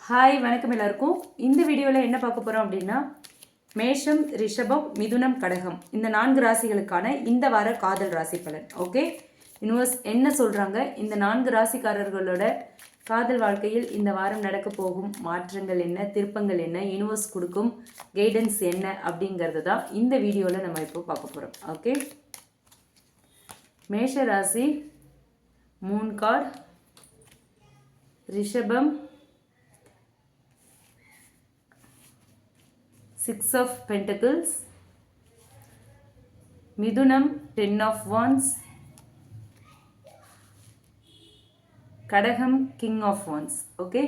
Hi வணக்கம் எல்லாருக்கும். இந்த வீடியோவில் என்ன பார்க்க போகிறோம் அப்படின்னா, மேஷம், ரிஷபம், மிதுனம், கடகம் இந்த 4 ராசிகளுக்கான இந்த வார காதல் ராசி பலன். ஓகே, யூனிவர்ஸ் என்ன சொல்கிறாங்க, இந்த 4 ராசிக்காரர்களோட காதல் வாழ்க்கையில் இந்த வாரம் நடக்க போகும் மாற்றங்கள் என்ன, திருப்பங்கள் என்ன, யூனிவர்ஸ் கொடுக்கும் கைடன்ஸ் என்ன அப்படிங்கிறது தான் இந்த வீடியோவில் நம்ம இப்போ பார்க்க போகிறோம். ஓகே, மேஷ ராசி மூன் கார்டு, ரிஷபம் 6 of Pentacles, மிதுனம் 10 of Wands, கடகம் King of Wands. ஓகே,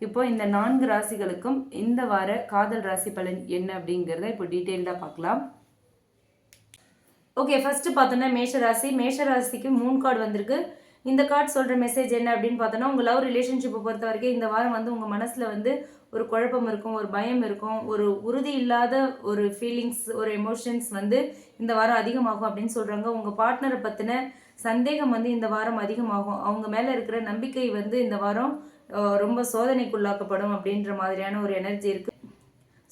இப்போ இந்த 4 ராசிகளுக்கும் இந்த வார காதல் ராசி பலன் என்ன அப்படிங்கிறத இப்போ டீட்டெயில்டாக பார்க்கலாம். ஓகே, ஃபர்ஸ்ட் பார்த்தோன்னா மேஷ ராசிக்கு 3 கார்டு வந்திருக்கு. இந்த கார்டு சொல்கிற மெசேஜ் என்ன அப்படின்னு பார்த்தோன்னா, உங்கள் லவ் ரிலேஷன்ஷிப்பை பொறுத்த வரைக்கும் இந்த வாரம் வந்து உங்கள் மனசில் வந்து ஒரு குழப்பம் இருக்கும், ஒரு பயம் இருக்கும், ஒரு உறுதி இல்லாத ஒரு ஃபீலிங்ஸ், ஒரு எமோஷன்ஸ் வந்து இந்த வாரம் அதிகமாகும் அப்படின்னு சொல்கிறாங்க. உங்கள் பார்ட்னரை பற்றின சந்தேகம் வந்து இந்த வாரம் அதிகமாகும். அவங்க மேலே இருக்கிற நம்பிக்கை வந்து இந்த வாரம் ரொம்ப சோதனைக்குள்ளாக்கப்படும் அப்படின்ற மாதிரியான ஒரு எனர்ஜி இருக்குது.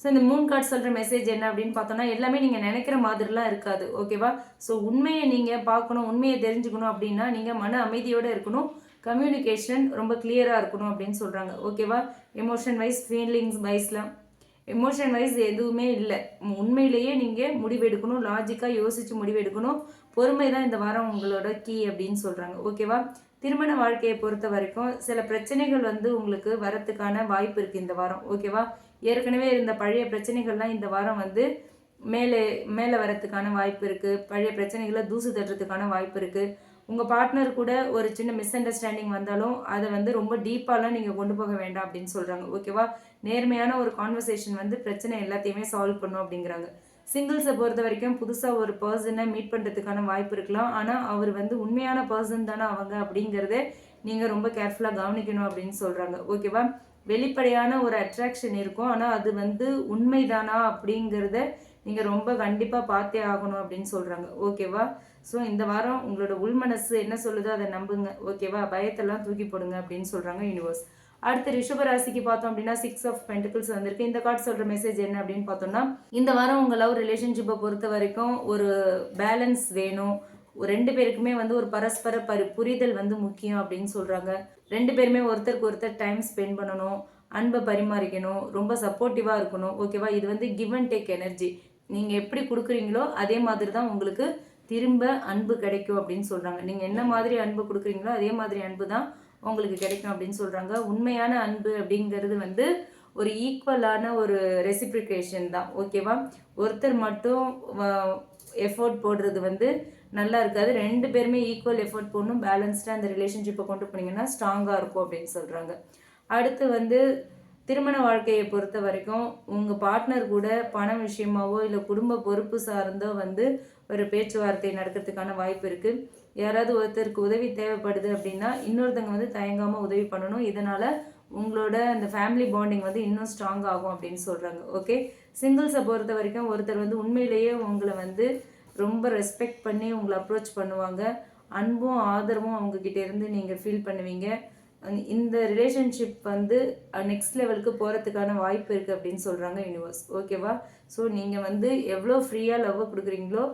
ஸோ இந்த 3 கார்டு சொல்கிற மெசேஜ் என்ன அப்படின்னு பார்த்தோன்னா, எல்லாமே நீங்கள் நினைக்கிற மாதிரிலாம் இருக்காது. ஓகேவா? ஸோ உண்மையை நீங்கள் பார்க்கணும், உண்மையை தெரிஞ்சுக்கணும் அப்படின்னா நீங்கள் மன அமைதியோடு இருக்கணும், கம்யூனிகேஷன் ரொம்ப கிளியராக இருக்கணும் அப்படின்னு சொல்கிறாங்க. ஓகேவா? எமோஷன் வைஸ், ஃபீலிங்ஸ் வைஸ்லாம் எமோஷன் வைஸ் எதுவுமே இல்லை. உண்மையிலேயே நீங்கள் முடிவெடுக்கணும், லாஜிக்காக யோசித்து முடிவெடுக்கணும். பொறுமை தான் இந்த வாரம் உங்களோட கீ அப்படின்னு சொல்கிறாங்க. ஓகேவா? திருமண வாழ்க்கையை பொறுத்த வரைக்கும் சில பிரச்சனைகள் வந்து உங்களுக்கு வரத்துக்கான வாய்ப்பு இருக்குது இந்த வாரம். ஓகேவா? ஏற்கனவே இருந்த பழைய பிரச்சனைகள்லாம் இந்த வாரம் வந்து மேலே வரத்துக்கான வாய்ப்பு இருக்குது. பழைய பிரச்சனைகளை தூசு தட்டுறதுக்கான வாய்ப்பு இருக்குது. உங்கள் பார்ட்னர் கூட ஒரு சின்ன மிஸ் அண்டர்ஸ்டாண்டிங் வந்தாலும் அதை வந்து ரொம்ப டீப்பாலாம் நீங்கள் கொண்டு போக வேண்டாம் அப்படின்னு சொல்கிறாங்க. ஓகேவா? நேர்மையான ஒரு கான்வர்சேஷன் வந்து பிரச்சனை எல்லாத்தையுமே சால்வ் பண்ணும் அப்படிங்கிறாங்க. சிங்கிள்ஸை பொறுத்த வரைக்கும் புதுசாக ஒரு பர்சனை மீட் பண்ணுறதுக்கான வாய்ப்பு இருக்கலாம். ஆனால் அவர் வந்து உண்மையான பர்சன் தானே அவங்க அப்படிங்கிறத நீங்கள் ரொம்ப கேர்ஃபுல்லாக கவனிக்கணும் அப்படின்னு சொல்கிறாங்க. ஓகேவா? வெளிப்படையான ஒரு அட்ராக்ஷன் இருக்கும், ஆனால் அது வந்து உண்மைதானா அப்படிங்கிறத நீங்கள் ரொம்ப கண்டிப்பாக பார்த்தே ஆகணும் அப்படின்னு சொல்கிறாங்க. ஓகேவா? ஸோ இந்த வாரம் உங்களோட உள்மனசு என்ன சொல்லுதோ அதை நம்புங்க. ஓகேவா? பயத்தெல்லாம் தூக்கி போடுங்க அப்படின்னு சொல்கிறாங்க யூனிவர்ஸ். அடுத்து ரிஷப ராசிக்கு பார்த்தோம் அப்படின்னா 6 of Pentacles வந்திருக்கு. இந்த கார்டு சொல்கிற மெசேஜ் என்ன அப்படின்னு பார்த்தோம்னா, இந்த வாரம் உங்கள் லவ் ரிலேஷன்ஷிப்பை பொறுத்த வரைக்கும் ஒரு பேலன்ஸ் வேணும். 2 பேருக்குமே வந்து ஒரு பரஸ்பர புரிதல் வந்து முக்கியம் அப்படின்னு சொல்கிறாங்க. 2 பேருமே ஒருத்தருக்கு ஒருத்தர் டைம் ஸ்பெண்ட் பண்ணணும், அன்பை பரிமாறிக்கணும், ரொம்ப சப்போர்ட்டிவாக இருக்கணும். ஓகேவா? இது வந்து கிவ் அண்ட் டேக் எனர்ஜி. நீங்கள் எப்படி கொடுக்குறீங்களோ அதே மாதிரி தான் உங்களுக்கு திரும்ப அன்பு கிடைக்கும் அப்படின்னு சொல்கிறாங்க. நீங்கள் என்ன மாதிரி அன்பு கொடுக்குறீங்களோ அதே மாதிரி அன்பு தான் உங்களுக்கு கிடைக்கும் அப்படின்னு சொல்கிறாங்க. உண்மையான அன்பு அப்படிங்கிறது வந்து ஒரு ஈக்குவலான ஒரு ரெசிப்ரிகேஷன் தான். ஓகேவா? ஒருத்தர் மட்டும் எஃபோர்ட் போடுறது வந்து நல்லா இருக்காது. 2 பேருமே ஈக்குவல் எஃபோர்ட் போடணும். பேலன்ஸ்டாக அந்த ரிலேஷன்ஷிப்பை கொண்டு போனீங்கன்னா ஸ்ட்ராங்காக இருக்கும் அப்படின்னு சொல்கிறாங்க. அடுத்து வந்து திருமண வாழ்க்கையை பொறுத்த வரைக்கும் உங்கள் பார்ட்னர் கூட பண விஷயமாவோ இல்லை குடும்ப பொறுப்பு சார்ந்தோ வந்து ஒரு பேச்சுவார்த்தை நடக்கிறதுக்கான வாய்ப்பு இருக்குது. யாராவது ஒருத்தருக்கு உதவி தேவைப்படுது அப்படின்னா இன்னொருத்தங்க வந்து தயங்காமல் உதவி பண்ணணும். இதனால் உங்களோட அந்த ஃபேமிலி பாண்டிங் வந்து இன்னும் ஸ்ட்ராங் ஆகும் அப்படின்னு சொல்கிறாங்க. ஓகே, சிங்கிள்ஸை பொறுத்த வரைக்கும் ஒருத்தர் வந்து உண்மையிலேயே உங்களை வந்து ரொம்ப ரெஸ்பெக்ட் பண்ணி உங்களை அப்ரோச் பண்ணுவாங்க. அன்பும் ஆதரவும் அவங்கக்கிட்ட இருந்து நீங்கள் ஃபீல் பண்ணுவீங்க. இந்த ரிலேஷன்ஷிப் வந்து நெக்ஸ்ட் லெவலுக்கு போகிறதுக்கான வாய்ப்பு இருக்குது அப்படின்னு சொல்கிறாங்க யூனிவர்ஸ். ஓகேவா? ஸோ நீங்கள் வந்து எவ்வளோ ஃப்ரீயாக லவ் கொடுக்குறீங்களோ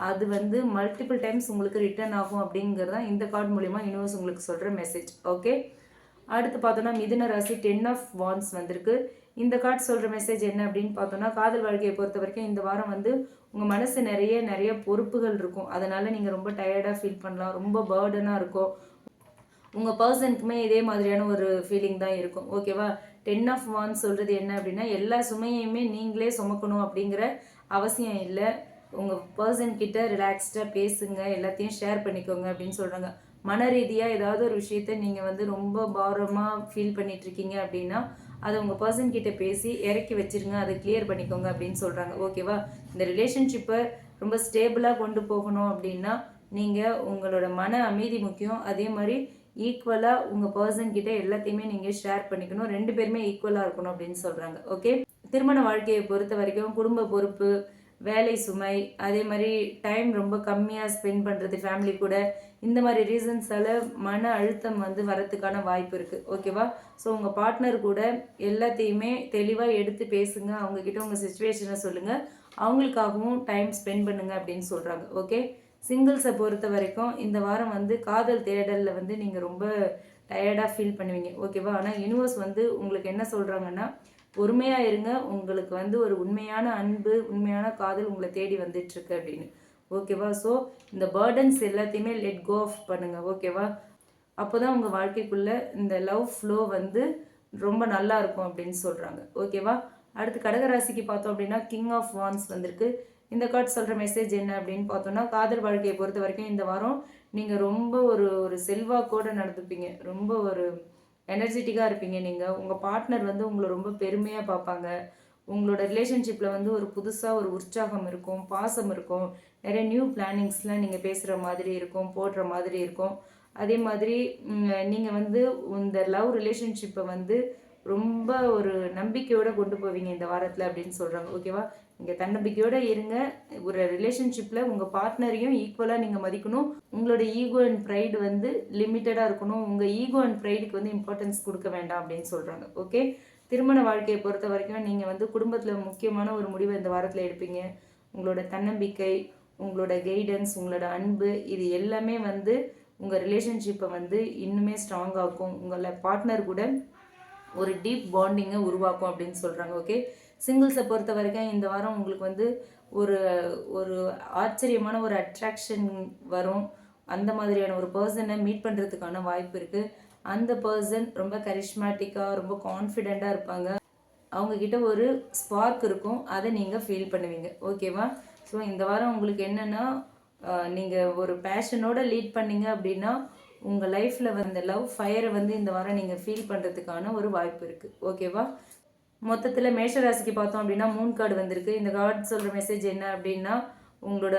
அது வந்து மல்டிபிள் டைம்ஸ் உங்களுக்கு ரிட்டர்ன் ஆகும் அப்படிங்கிறது தான் இந்த கார்டு மூலிமா யூனிவர்ஸ் உங்களுக்கு சொல்கிற மெசேஜ். ஓகே, அடுத்து பார்த்தோன்னா மிதுன ராசி 10 of Wands வந்திருக்கு. இந்த கார்டு சொல்கிற மெசேஜ் என்ன அப்படின்னு பார்த்தோன்னா, காதல் வாழ்க்கையை பொறுத்த வரைக்கும் இந்த வாரம் வந்து உங்கள் மனசு நிறைய பொறுப்புகள் இருக்கும். அதனால் நீங்கள் ரொம்ப டயர்டாக ஃபீல் பண்ணலாம், ரொம்ப பேர்டனாக இருக்கும். உங்கள் பர்சனுக்குமே இதே மாதிரியான ஒரு ஃபீலிங் தான் இருக்கும். ஓகேவா? 10 of Wands சொல்கிறது என்ன அப்படின்னா, எல்லா சுமையுமே நீங்களே சுமக்கணும் அப்படிங்கிற அவசியம் இல்லை. உங்கள் பர்சன்கிட்ட ரிலாக்ஸ்டாக பேசுங்க, எல்லாத்தையும் ஷேர் பண்ணிக்கோங்க அப்படின்னு சொல்கிறாங்க. மன ரீதியாக ஏதாவது ஒரு விஷயத்த நீங்கள் வந்து ரொம்ப பாரமாக ஃபீல் பண்ணிகிட்ருக்கீங்க அப்படின்னா அதை உங்கள் பர்சன்கிட்ட பேசி இறக்கி வச்சுருங்க, அதை கிளியர் பண்ணிக்கோங்க அப்படின்னு சொல்கிறாங்க. ஓகேவா? இந்த ரிலேஷன்ஷிப்பை ரொம்ப ஸ்டேபிளாக கொண்டு போகணும் அப்படின்னா நீங்கள் உங்களோட மன அமைதி முக்கியம். அதே மாதிரி ஈக்குவலாக உங்கள் பர்சன்கிட்ட எல்லாத்தையுமே நீங்கள் ஷேர் பண்ணிக்கணும். 2 பேருமே ஈக்குவலாக இருக்கணும் அப்படின்னு சொல்கிறாங்க. ஓகே, திருமண வாழ்க்கையை பொறுத்த வரைக்கும் குடும்ப பொறுப்பு, வேலை சுமை, அதே மாதிரி டைம் ரொம்ப கம்மியாக ஸ்பெண்ட் பண்ணுறது ஃபேமிலி கூட, இந்த மாதிரி ரீசன்ஸால் மன அழுத்தம் வந்து வரத்துக்கான வாய்ப்பு இருக்குது. ஓகேவா? ஸோ உங்கள் பார்ட்னர் கூட எல்லாத்தையுமே தெளிவாக எடுத்து பேசுங்க. அவங்கக்கிட்ட உங்கள் சுச்சுவேஷனை சொல்லுங்கள். அவங்களுக்காகவும் டைம் ஸ்பெண்ட் பண்ணுங்க அப்படின்னு சொல்கிறாங்க. ஓகே, சிங்கிள்ஸை பொறுத்த வரைக்கும் இந்த வாரம் வந்து காதல் தேடலில் வந்து நீங்கள் ரொம்ப டயர்டாக ஃபீல் பண்ணுவீங்க. ஓகேவா? ஆனால் யூனிவர்ஸ் வந்து உங்களுக்கு என்ன சொல்கிறாங்கன்னா, பொறுமையாக இருங்க, உங்களுக்கு வந்து ஒரு உண்மையான அன்பு, உண்மையான காதல் உங்களை தேடி வந்துட்டுருக்கு அப்படின்னு. ஓகேவா? ஸோ இந்த பேர்டன்ஸ் எல்லாத்தையுமே லெட் கோ ஆஃப் பண்ணுங்கள். ஓகேவா? அப்போ தான் உங்கள் வாழ்க்கைக்குள்ளே இந்த லவ் ஃப்ளோ வந்து ரொம்ப நல்லா இருக்கும் அப்படின்னு சொல்கிறாங்க. ஓகேவா? அடுத்து கடகராசிக்கு பார்த்தோம் அப்படின்னா கிங் ஆஃப் வான்ஸ் வந்திருக்கு. இந்த கார்டு சொல்கிற மெசேஜ் என்ன அப்படின்னு பார்த்தோன்னா, காதல் வாழ்க்கையை பொறுத்த வரைக்கும் இந்த வாரம் நீங்கள் ரொம்ப ஒரு ஒரு செல்வாக்கோடு நடந்துப்பீங்க. ரொம்ப ஒரு எனர்ஜெட்டிக்காக இருப்பீங்க. நீங்கள் உங்கள் பார்ட்னர் வந்து உங்களை ரொம்ப பெருமையாக பார்ப்பாங்க. உங்களோட ரிலேஷன்ஷிப்பில் வந்து ஒரு புதுசாக ஒரு உற்சாகம் இருக்கும், பாசம் இருக்கும், நிறைய நியூ பிளானிங்ஸ்லாம் நீங்கள் பேசுகிற மாதிரி இருக்கும், போடுற மாதிரி இருக்கும். அதே மாதிரி நீங்கள் வந்து இந்த லவ் ரிலேஷன்ஷிப்பை வந்து ரொம்ப ஒரு நம்பிக்கையோடு கொண்டு போவீங்க இந்த வாரத்தில் அப்படின்னு சொல்கிறாங்க. ஓகேவா? நீங்கள் தன்னம்பிக்கையோடு இருங்க. ஒரு ரிலேஷன்ஷிப்பில் உங்கள் பார்ட்னரையும் ஈக்குவலாக நீங்கள் மதிக்கணும். உங்களோட ஈகோ அண்ட் ப்ரைடு வந்து லிமிட்டடாக இருக்கணும். உங்கள் ஈகோ அண்ட் ப்ரைடுக்கு வந்து இம்பார்ட்டன்ஸ் கொடுக்க வேண்டாம் அப்படின்னு சொல்கிறாங்க. ஓகே, திருமண வாழ்க்கையை பொறுத்த வரைக்கும் நீங்கள் வந்து குடும்பத்தில் முக்கியமான ஒரு முடிவை இந்த வாரத்தில் எடுப்பீங்க. உங்களோட தன்னம்பிக்கை, உங்களோட கைடன்ஸ், உங்களோட அன்பு, இது எல்லாமே வந்து உங்கள் ரிலேஷன்ஷிப்பை வந்து இன்னுமே ஸ்ட்ராங் ஆக்கும். உங்களை பார்ட்னர் கூட ஒரு டீப் பாண்டிங்கை உருவாக்கும் அப்படின்னு சொல்கிறாங்க. ஓகே, சிங்கிள்ஸை பொறுத்த வரைக்கும் இந்த வாரம் உங்களுக்கு வந்து ஒரு ஒரு ஆச்சரியமான ஒரு அட்ராக்ஷன் வரும். அந்த மாதிரியான ஒரு பர்சனை மீட் பண்ணுறதுக்கான வாய்ப்பு இருக்குது. அந்த பர்சன் ரொம்ப கரிஷ்மேட்டிக்காக, ரொம்ப கான்ஃபிடெண்ட்டாக இருப்பாங்க. அவங்கக்கிட்ட ஒரு ஸ்பார்க் இருக்கும், அதை நீங்கள் ஃபீல் பண்ணுவீங்க. ஓகேவா? ஸோ இந்த வாரம் உங்களுக்கு என்னென்னா, நீங்கள் ஒரு பேஷனோட லீட் பண்ணீங்க அப்படின்னா உங்கள் லைஃப்பில் வந்து லவ் ஃபயரை வந்து இந்த வாரம் நீங்கள் ஃபீல் பண்ணுறதுக்கான ஒரு வாய்ப்பு இருக்குது. ஓகேவா? மொத்தத்தில் மேஷராசிக்கு பார்த்தோம் அப்படின்னா 3 கார்டு வந்திருக்கு. இந்த கார்டு சொல்கிற மெசேஜ் என்ன அப்படின்னா, உங்களோட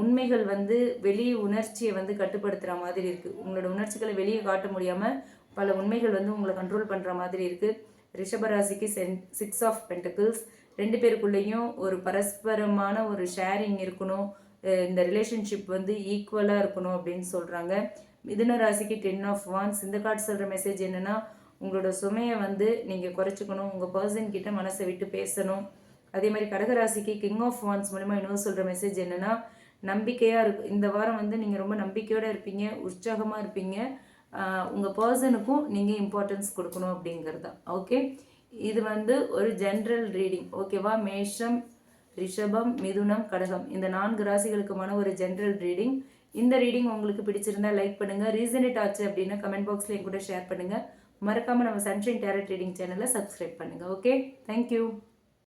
உண்மைகள் வந்து வெளி உணர்ச்சியை வந்து கட்டுப்படுத்துகிற மாதிரி இருக்குது. உங்களோட உணர்ச்சிகளை வெளியே காட்ட முடியாமல் பல உண்மைகள் வந்து உங்களை கண்ட்ரோல் பண்ணுற மாதிரி இருக்குது. ரிஷபராசிக்கு 6 ஆஃப் பென்டக்கிள்ஸ். 2 பேருக்குள்ளேயும் ஒரு பரஸ்பரமான ஒரு ஷேரிங் இருக்கணும். இந்த ரிலேஷன்ஷிப் வந்து ஈக்குவலாக இருக்கணும் அப்படின்னு சொல்கிறாங்க. மிதுன ராசிக்கு 10 ஆஃப் வான்ஸ். இந்த கார்டு சொல்கிற மெசேஜ் என்னென்னா, உங்களோட சுமையை வந்து நீங்கள் குறைச்சிக்கணும். உங்கள் பர்சன் கிட்ட மனசை விட்டு பேசணும். அதே மாதிரி கடகராசிக்கு கிங் ஆஃப் வான்ஸ் மூலிமா இன்னும் சொல்கிற மெசேஜ் என்னென்னா, நம்பிக்கையாக இருக்கு. இந்த வாரம் வந்து நீங்கள் ரொம்ப நம்பிக்கையோடு இருப்பீங்க, உற்சாகமாக இருப்பீங்க. உங்கள் பர்சனுக்கும் நீங்கள் இம்பார்ட்டன்ஸ் கொடுக்கணும் அப்படிங்கிறது தான். ஓகே, இது வந்து ஒரு ஜென்ரல் ரீடிங். ஓகேவா? மேஷம், ரிஷபம், மிதுனம், கடகம், இந்த 4 ராசிகளுக்குமான ஒரு ஜென்ரல் ரீடிங். இந்த ரீடிங் உங்களுக்கு பிடிச்சிருந்தா லைக் பண்ணுங்கள். ரீசனேட் ஆச்சு அப்படின்னா கமெண்ட் பாக்ஸில் என் கூட ஷேர் பண்ணுங்கள். மறக்காமல் நம்ம சன்ஷைன் டேரட் ரீடிங் சேனலை சப்ஸ்கிரைப் பண்ணுங்கள். Okay, thank you.